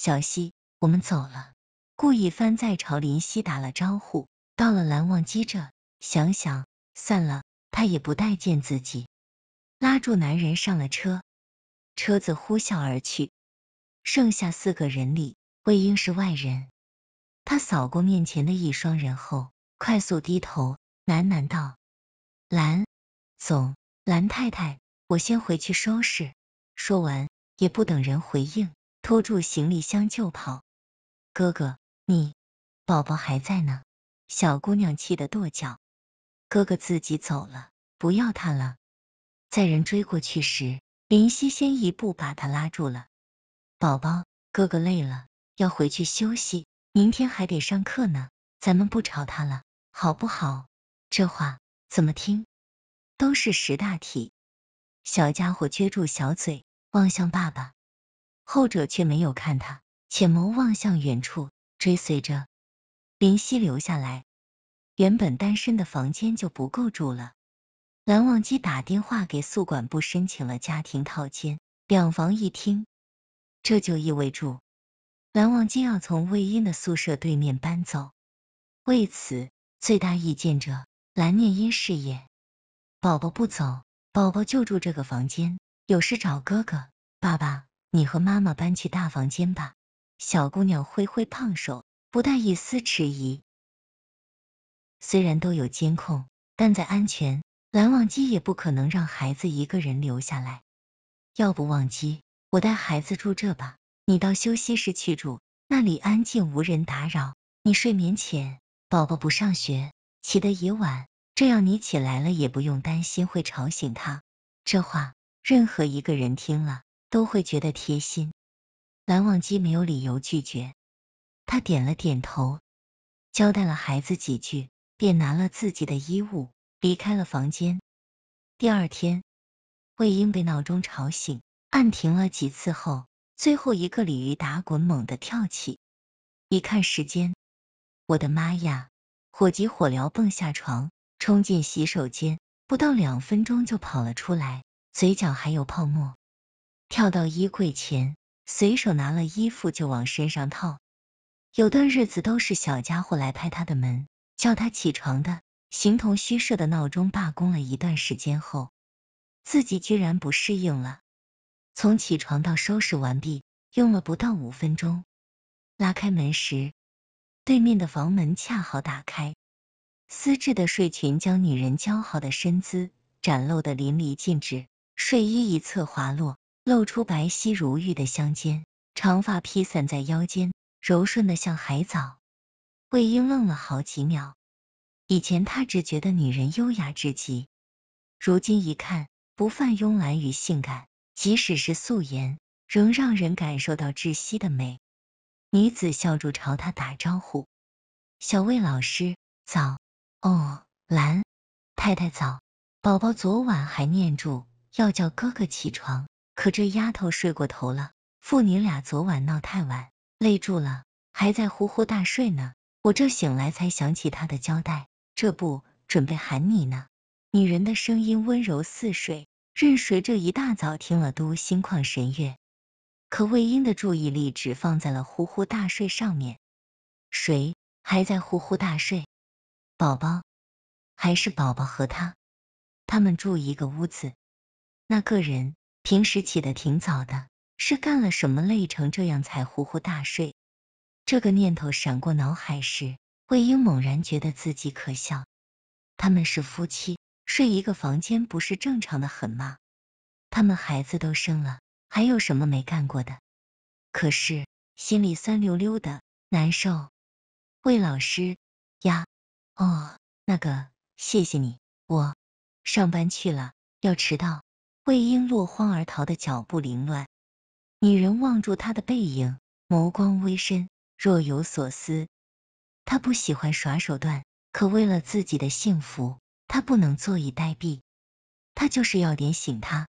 小溪，我们走了。顾一帆在朝林夕打了招呼，到了蓝忘机这，想想算了，他也不待见自己，拉住男人上了车，车子呼啸而去。剩下4个人里，魏婴是外人。他扫过面前的一双人后，快速低头，喃喃道：蓝总，蓝太太，我先回去收拾。说完，也不等人回应，拖住行李箱就跑。哥哥，你宝宝还在呢。小姑娘气得跺脚，哥哥自己走了，不要他了。在人追过去时，林夕先一步把他拉住了。宝宝，哥哥累了，要回去休息，明天还得上课呢，咱们不吵他了，好不好？这话怎么听都是识大体。小家伙撅住小嘴，望向爸爸，后者却没有看他，浅眸望向远处，追随着。林夕留下来，原本单身的房间就不够住了。蓝忘机打电话给宿管部申请了家庭套间，2房1厅，这就意味着蓝忘机要从魏婴的宿舍对面搬走。为此，最大意见者蓝念音饰演。宝宝不走，宝宝就住这个房间，有事找哥哥。爸爸，你和妈妈搬去大房间吧。小姑娘挥挥胖手，不带一丝迟疑。虽然都有监控，但在安全，蓝忘机也不可能让孩子一个人留下来。要不忘机，我带孩子住这吧，你到休息室去住，那里安静无人打扰。你睡眠前，宝宝不上学，起得也晚，这样你起来了也不用担心会吵醒他。这话，任何一个人听了，都会觉得贴心。蓝忘机没有理由拒绝，他点了点头，交代了孩子几句，便拿了自己的衣物，离开了房间。第二天，魏婴被闹钟吵醒，按停了几次后，最后一个鲤鱼打滚猛地跳起。一看时间，我的妈呀！火急火燎蹦下床，冲进洗手间，不到2分钟就跑了出来，嘴角还有泡沫。跳到衣柜前，随手拿了衣服就往身上套。有段日子都是小家伙来拍他的门，叫他起床的，形同虚设的闹钟罢工了一段时间后，自己居然不适应了。从起床到收拾完毕，用了不到5分钟。拉开门时，对面的房门恰好打开，丝质的睡裙将女人姣好的身姿展露得淋漓尽致，睡衣一侧滑落，露出白皙如玉的香肩，长发披散在腰间，柔顺的像海藻。魏婴愣了好几秒，以前他只觉得女人优雅至极，如今一看，不泛慵懒与性感，即使是素颜，仍让人感受到窒息的美。女子笑住朝他打招呼：小魏老师，早。哦，蓝太太早。宝宝昨晚还念住要叫哥哥起床，可这丫头睡过头了，父女俩昨晚闹太晚，累住了，还在呼呼大睡呢。我这醒来才想起他的交代，这不准备喊你呢。女人的声音温柔似水，任谁这一大早听了都心旷神悦。可魏婴的注意力只放在了呼呼大睡上面。谁还在呼呼大睡？宝宝，还是宝宝和他们住一个屋子。那个人平时起得挺早的，是干了什么累成这样才呼呼大睡？这个念头闪过脑海时，魏婴猛然觉得自己可笑。他们是夫妻，睡一个房间不是正常的很吗？他们孩子都生了，还有什么没干过的？可是心里酸溜溜的，难受。魏老师呀，哦，那个，谢谢你，我上班去了，要迟到。魏婴落荒而逃的脚步凌乱，女人望住他的背影，眸光微深，若有所思。他不喜欢耍手段，可为了自己的幸福，他不能坐以待毙。他就是要点醒他。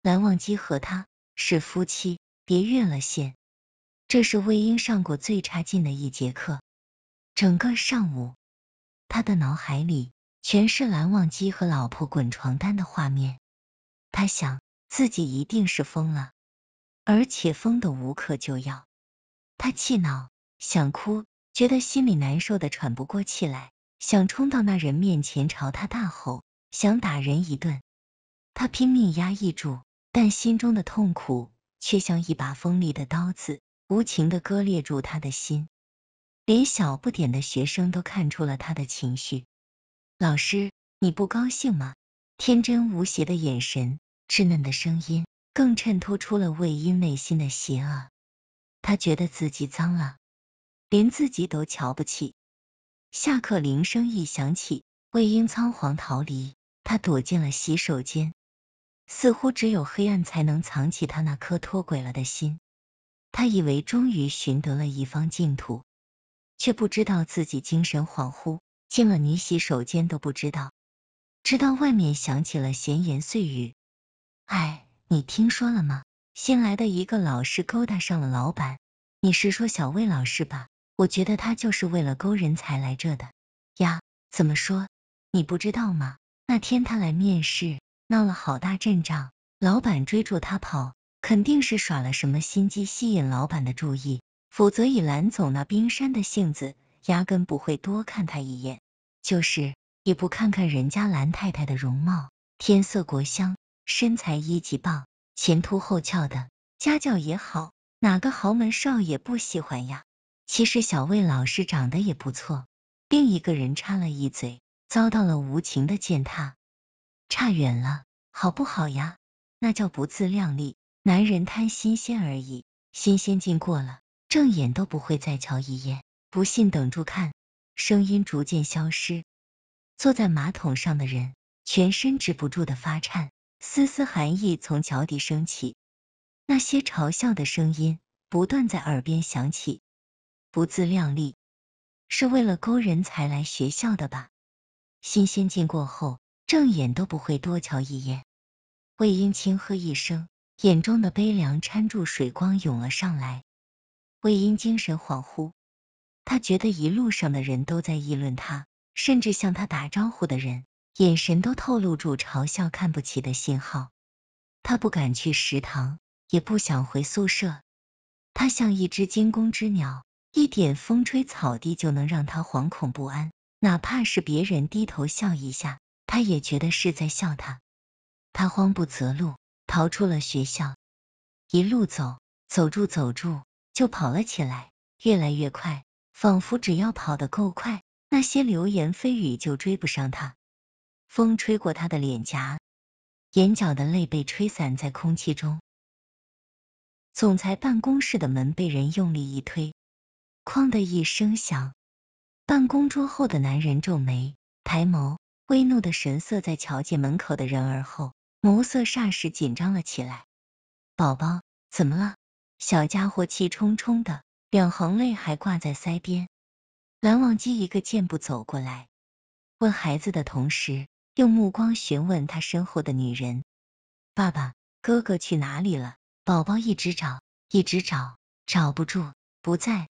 蓝忘机和他是夫妻，别越了线。这是魏婴上过最差劲的一节课。整个上午，他的脑海里全是蓝忘机和老婆滚床单的画面。他想，自己一定是疯了，而且疯得无可救药。他气恼，想哭，觉得心里难受的喘不过气来，想冲到那人面前朝他大吼，想打人一顿。他拼命压抑住，但心中的痛苦却像一把锋利的刀子，无情的割裂住他的心。连小不点的学生都看出了他的情绪。老师，你不高兴吗？天真无邪的眼神，稚嫩的声音，更衬托出了魏婴内心的邪恶。他觉得自己脏了，连自己都瞧不起。下课铃声一响起，魏婴仓皇逃离，他躲进了洗手间。似乎只有黑暗才能藏起他那颗脱轨了的心。他以为终于寻得了一方净土，却不知道自己精神恍惚，进了女洗手间都不知道。直到外面响起了闲言碎语。哎，你听说了吗？新来的一个老师勾搭上了老板。你是说小魏老师吧？我觉得他就是为了勾人才来这的。呀，怎么说？你不知道吗？那天他来面试，闹了好大阵仗，老板追住他跑，肯定是耍了什么心机吸引老板的注意，否则以蓝总那冰山的性子，压根不会多看他一眼。就是也不看看人家蓝太太的容貌，天色国香，身材一级棒，前凸后翘的，家教也好，哪个豪门少爷不喜欢呀？其实小魏老师长得也不错，另一个人插了一嘴，遭到了无情的践踏。差远了，好不好呀？那叫不自量力，男人贪新鲜而已，新鲜劲过了，正眼都不会再瞧一眼，不信等住看。声音逐渐消失，坐在马桶上的人全身止不住的发颤，丝丝寒意从脚底升起，那些嘲笑的声音不断在耳边响起。不自量力，是为了勾人才来学校的吧？新鲜劲过后，正眼都不会多瞧一眼。魏婴轻喝一声，眼中的悲凉掺住水光涌了上来。魏婴精神恍惚，他觉得一路上的人都在议论他，甚至向他打招呼的人，眼神都透露住嘲笑看不起的信号。他不敢去食堂，也不想回宿舍。他像一只惊弓之鸟，一点风吹草低就能让他惶恐不安，哪怕是别人低头笑一下，他也觉得是在笑他。他慌不择路，逃出了学校，一路走，走住，就跑了起来，越来越快，仿佛只要跑得够快，那些流言蜚语就追不上他。风吹过他的脸颊，眼角的泪被吹散在空气中。总裁办公室的门被人用力一推，哐的一声响。办公桌后的男人皱眉，抬眸，微怒的神色在瞧见门口的人儿后，眸色霎时紧张了起来。宝宝，怎么了？小家伙气冲冲的，两行泪还挂在腮边。蓝忘机一个箭步走过来，问孩子的同时，用目光询问他身后的女人。爸爸，哥哥去哪里了？宝宝一直找，找不住，不在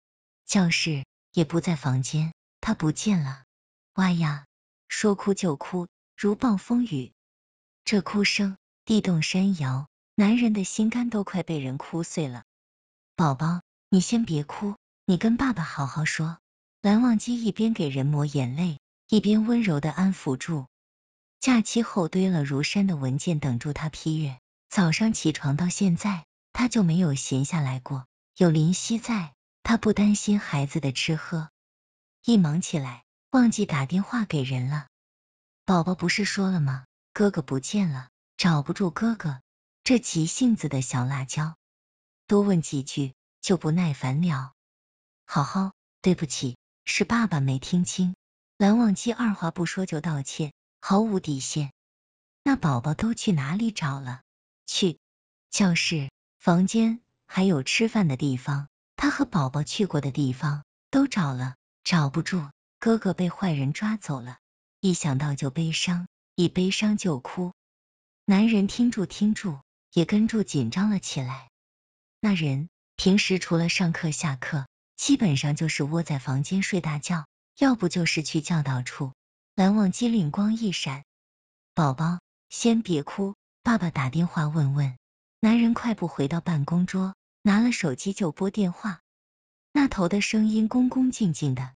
教室，也不在房间，他不见了。哇呀，说哭就哭，如暴风雨。这哭声地动山摇，男人的心肝都快被人哭碎了。宝宝，你先别哭，你跟爸爸好好说。蓝忘机一边给人抹眼泪，一边温柔的安抚住。假期后堆了如山的文件等住他批阅，早上起床到现在，他就没有闲下来过。有林夕在，他不担心孩子的吃喝。一忙起来，忘记打电话给人了。宝宝不是说了吗？哥哥不见了，找不住哥哥。这急性子的小辣椒，多问几句就不耐烦了。好，对不起，是爸爸没听清。蓝忘机二话不说就道歉，毫无底线。那宝宝都去哪里找了？去教室、房间，还有吃饭的地方，他和宝宝去过的地方都找了，找不住。哥哥被坏人抓走了，一想到就悲伤，一悲伤就哭。男人听住，也跟住紧张了起来。那人平时除了上课下课，基本上就是窝在房间睡大觉，要不就是去教导处。蓝忘机灵光一闪，宝宝，先别哭，爸爸打电话问问。男人快步回到办公桌，拿了手机就拨电话。那头的声音恭恭敬敬的。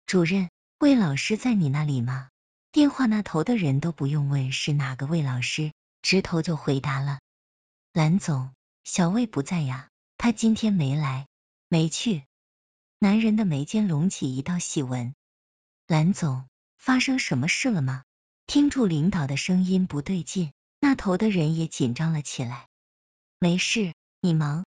主任，魏老师在你那里吗？电话那头的人都不用问是哪个魏老师，直头就回答了。蓝总，小魏不在呀，他今天没来，没去。男人的眉间隆起一道细纹。蓝总，发生什么事了吗？听住领导的声音不对劲，那头的人也紧张了起来。没事，你忙。